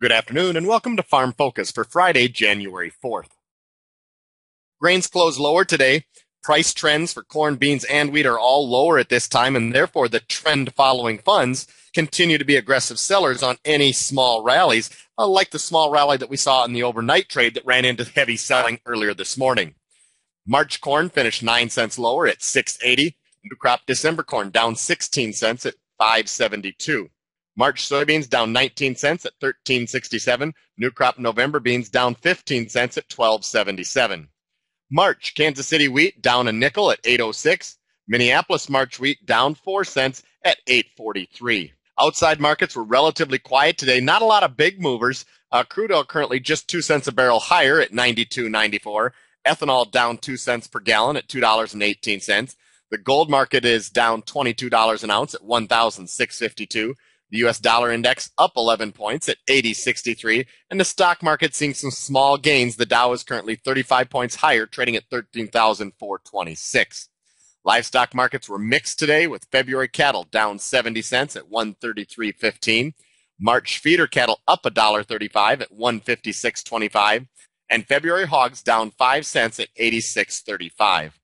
Good afternoon and welcome to Farm Focus for Friday, January 4th. Grains closed lower today. Price trends for corn, beans, and wheat are all lower at this time, and therefore the trend-following funds continue to be aggressive sellers on any small rallies, like the small rally that we saw in the overnight trade that ran into heavy selling earlier this morning. March corn finished 9 cents lower at $6.80. New crop December corn down 16 cents at $5.72. March soybeans down 19 cents at $13.67. New crop November beans down 15 cents at $12.77. March Kansas City wheat down a nickel at $8.06. Minneapolis March wheat down 4 cents at $8.43. Outside markets were relatively quiet today. Not a lot of big movers. Crude oil currently just 2 cents a barrel higher at $92.94. Ethanol down 2 cents per gallon at $2.18. The gold market is down $22 an ounce at $1,652. The U.S. dollar index up 11 points at 80.63, and the stock market seeing some small gains. The Dow is currently 35 points higher, trading at 13,426. Livestock markets were mixed today, with February cattle down 70 cents at 133.15. March feeder cattle up $1.35 at 156.25, and February hogs down 5 cents at 86.35.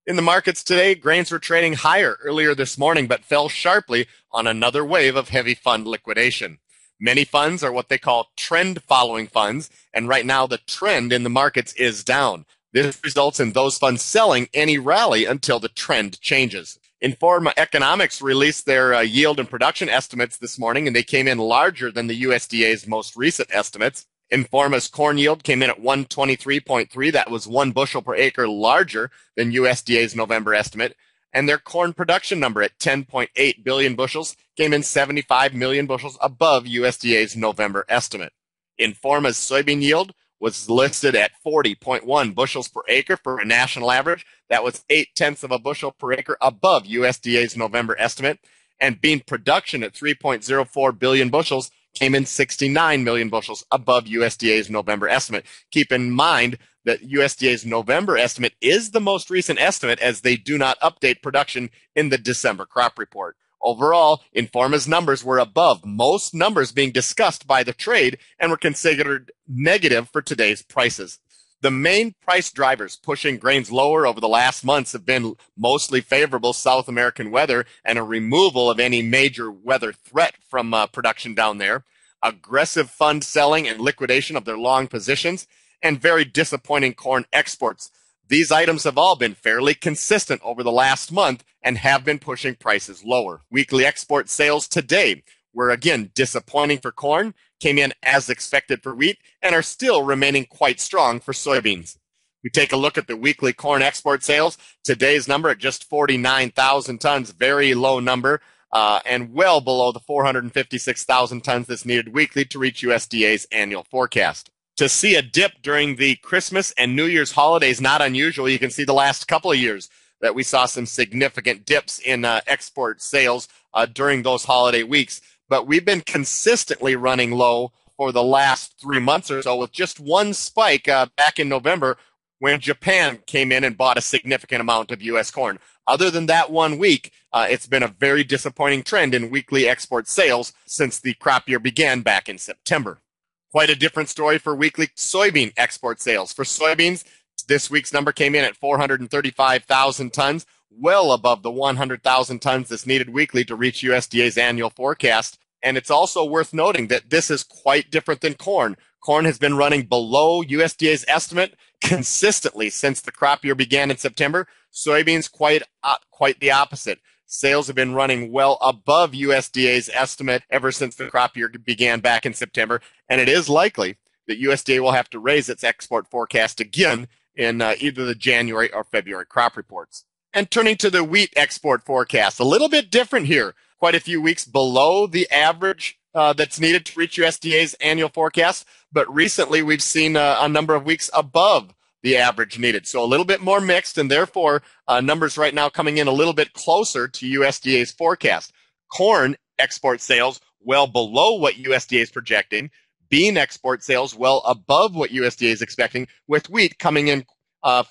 In the markets today, grains were trading higher earlier this morning, but fell sharply on another wave of heavy fund liquidation. Many funds are what they call trend-following funds, and right now the trend in the markets is down. This results in those funds selling any rally until the trend changes. Informa Economics released their yield and production estimates this morning, and they came in larger than the USDA's most recent estimates. Informa's corn yield came in at 123.3. That was 1 bushel per acre larger than USDA's November estimate. And their corn production number at 10.8 billion bushels came in 75 million bushels above USDA's November estimate. Informa's soybean yield was listed at 40.1 bushels per acre for a national average. That was 0.8 of a bushel per acre above USDA's November estimate. And bean production at 3.04 billion bushels came in 69 million bushels above USDA's November estimate. Keep in mind that USDA's November estimate is the most recent estimate, as they do not update production in the December crop report. Overall, Informa's numbers were above most numbers being discussed by the trade and were considered negative for today's prices. The main price drivers pushing grains lower over the last months have been mostly favorable South American weather and a removal of any major weather threat from production down there, aggressive fund selling and liquidation of their long positions, and very disappointing corn exports. These items have all been fairly consistent over the last month and have been pushing prices lower. Weekly export sales today were again disappointing for corn, came in as expected for wheat, and are still remaining quite strong for soybeans. We take a look at the weekly corn export sales. Today's number at just 49,000 tons, very low number, and well below the 456,000 tons that's needed weekly to reach USDA's annual forecast. To see a dip during the Christmas and New Year's holidays, not unusual. You can see the last couple of years that we saw some significant dips in export sales during those holiday weeks. But we've been consistently running low for the last 3 months or so, with just one spike back in November when Japan came in and bought a significant amount of U.S. corn. Other than that 1 week, it's been a very disappointing trend in weekly export sales since the crop year began back in September. Quite a different story for weekly soybean export sales. For soybeans, this week's number came in at 435,000 tons, well above the 100,000 tons that's needed weekly to reach USDA's annual forecast. And it's also worth noting that this is quite different than corn. Corn has been running below USDA's estimate consistently since the crop year began in September. Soybeans quite the opposite. Sales have been running well above USDA's estimate ever since the crop year began back in September, and it is likely that USDA will have to raise its export forecast again in either the January or February crop reports. And turning to the wheat export forecast, a little bit different here. Quite a few weeks below the average that's needed to reach USDA's annual forecast, but recently we've seen a number of weeks above the average needed. So a little bit more mixed, and therefore numbers right now coming in a little bit closer to USDA's forecast. Corn export sales well below what USDA is projecting. Bean export sales well above what USDA is expecting, with wheat coming in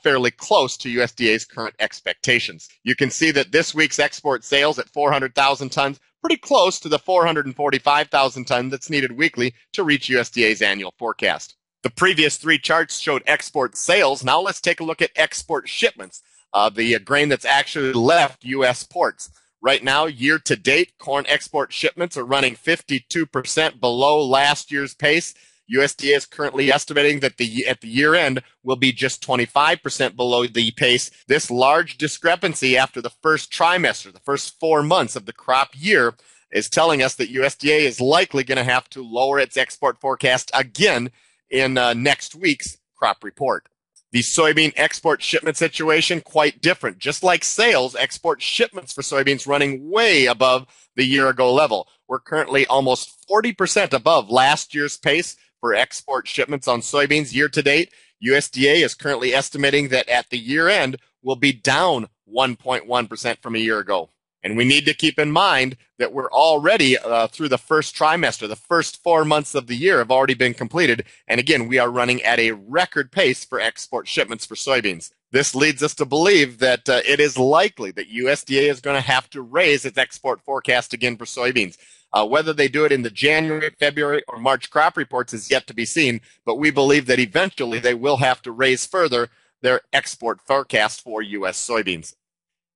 fairly close to USDA's current expectations. You can see that this week's export sales at 400,000 tons pretty close to the 445,000 ton that's needed weekly to reach USDA's annual forecast. The previous three charts showed export sales. Now let's take a look at export shipments, the grain that's actually left U.S. ports. Right now, year to date, corn export shipments are running 52% below last year's pace. USDA is currently estimating that at the year end will be just 25% below the pace. This large discrepancy after the first trimester, the first 4 months of the crop year, is telling us that USDA is likely going to have to lower its export forecast again in next week's crop report. The soybean export shipment situation, quite different. Just like sales, export shipments for soybeans running way above the year ago level. We're currently almost 40% above last year's pace for export shipments on soybeans year to date. USDA is currently estimating that at the year end will be down 1.1% from a year ago. And we need to keep in mind that we're already through the first trimester. The first 4 months of the year have already been completed. And again, we are running at a record pace for export shipments for soybeans. This leads us to believe that it is likely that USDA is going to have to raise its export forecast again for soybeans. Whether they do it in the January, February, or March crop reports is yet to be seen. But we believe that eventually they will have to raise further their export forecast for U.S. soybeans.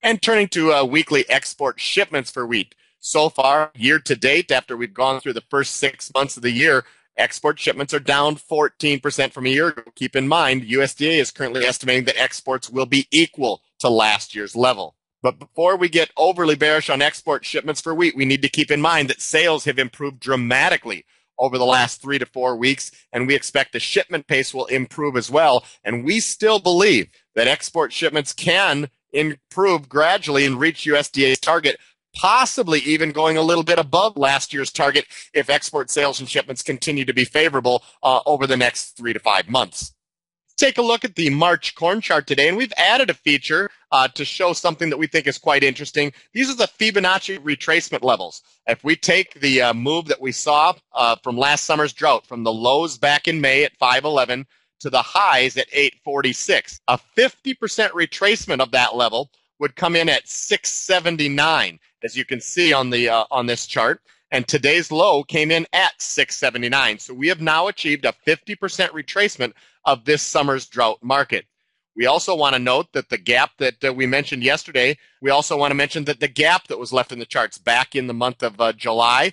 And turning to weekly export shipments for wheat. So far, year to date, after we've gone through the first 6 months of the year, export shipments are down 14% from a year ago. Keep in mind, USDA is currently estimating that exports will be equal to last year's level. But before we get overly bearish on export shipments for wheat, we need to keep in mind that sales have improved dramatically over the last 3 to 4 weeks, and we expect the shipment pace will improve as well. And we still believe that export shipments can improve gradually and reach USDA's target, possibly even going a little bit above last year's target if export sales and shipments continue to be favorable over the next 3 to 5 months. Take a look at the March corn chart today, and we've added a feature to show something that we think is quite interesting. These are the Fibonacci retracement levels. If we take the move that we saw from last summer's drought, from the lows back in May at 511 to the highs at 846, a 50% retracement of that level would come in at 679, as you can see on the on this chart. And today's low came in at 679. So we have now achieved a 50% retracement of this summer's drought market. We also want to note that the gap that we mentioned yesterday, we also want to mention that the gap that was left in the charts back in the month of July,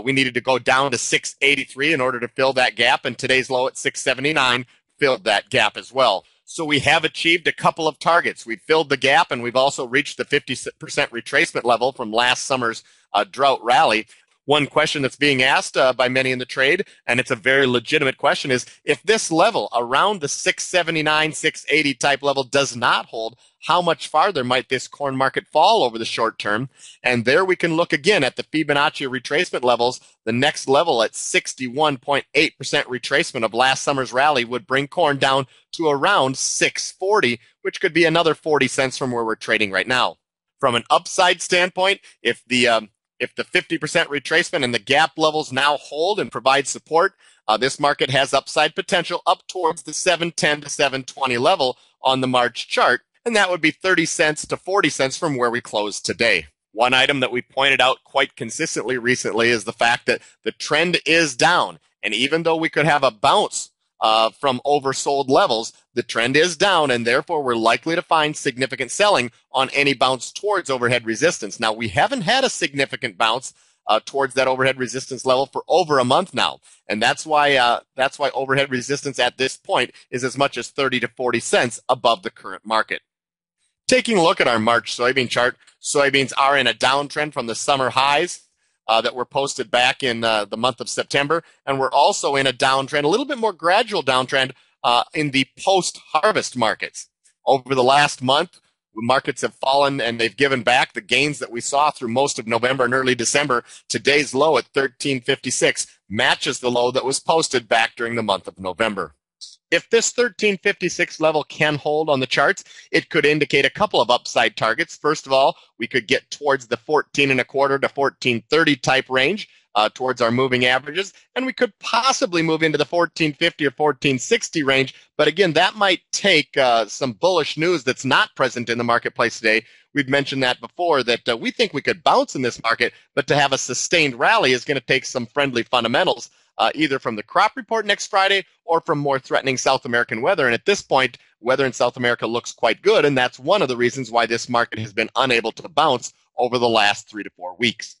we needed to go down to 683 in order to fill that gap, and today's low at 679 filled that gap as well. So we have achieved a couple of targets. We've filled the gap, and we've also reached the 50% retracement level from last summer's drought rally. One question that's being asked by many in the trade, and it's a very legitimate question, is if this level around the 679, 680 type level does not hold, how much farther might this corn market fall over the short term? And there we can look again at the Fibonacci retracement levels. The next level at 61.8% retracement of last summer's rally would bring corn down to around 640, which could be another 40 cents from where we're trading right now. From an upside standpoint, if the 50% retracement and the gap levels now hold and provide support, this market has upside potential up towards the 710 to 720 level on the March chart, and that would be 30 cents to 40 cents from where we closed today. One item that we pointed out quite consistently recently is the fact that the trend is down, and even though we could have a bounce from oversold levels, the trend is down, and therefore we're likely to find significant selling on any bounce towards overhead resistance. Now, we haven't had a significant bounce towards that overhead resistance level for over a month now, and that's why overhead resistance at this point is as much as 30 to 40 cents above the current market. Taking a look at our March soybean chart, soybeans are in a downtrend from the summer highs that were posted back in the month of September. And we're also in a downtrend, a little bit more gradual downtrend in the post-harvest markets. Over the last month, markets have fallen and they've given back the gains that we saw through most of November and early December. Today's low at 1356 matches the low that was posted back during the month of November. If this 1356 level can hold on the charts, it could indicate a couple of upside targets. First of all, we could get towards the 14.25 to 14.30 type range. towards our moving averages, and we could possibly move into the 1450 or 1460 range. But again, that might take some bullish news that's not present in the marketplace today. We've mentioned that before, that we think we could bounce in this market, but to have a sustained rally is going to take some friendly fundamentals, either from the crop report next Friday or from more threatening South American weather. And at this point, weather in South America looks quite good, and that's one of the reasons why this market has been unable to bounce over the last 3 to 4 weeks.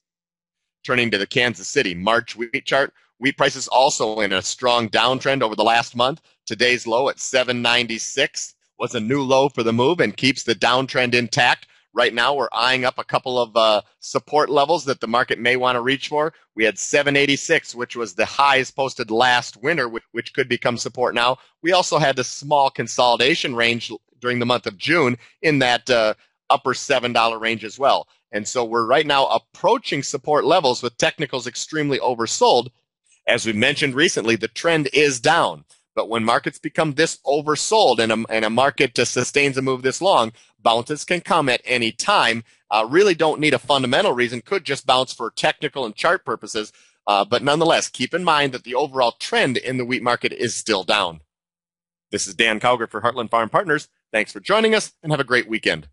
Turning to the Kansas City March wheat chart, wheat prices also in a strong downtrend over the last month. Today's low at 796 was a new low for the move and keeps the downtrend intact. Right now, we're eyeing up a couple of support levels that the market may want to reach for. We had 786, which was the highs posted last winter, which could become support now. We also had the small consolidation range during the month of June in that upper $7 range as well. And so we're right now approaching support levels with technicals extremely oversold. As we mentioned recently, the trend is down. But when markets become this oversold and a market sustains a move this long, bounces can come at any time. Really don't need a fundamental reason, could just bounce for technical and chart purposes. But nonetheless, keep in mind that the overall trend in the wheat market is still down. This is Dan Cowger for Heartland Farm Partners. Thanks for joining us and have a great weekend.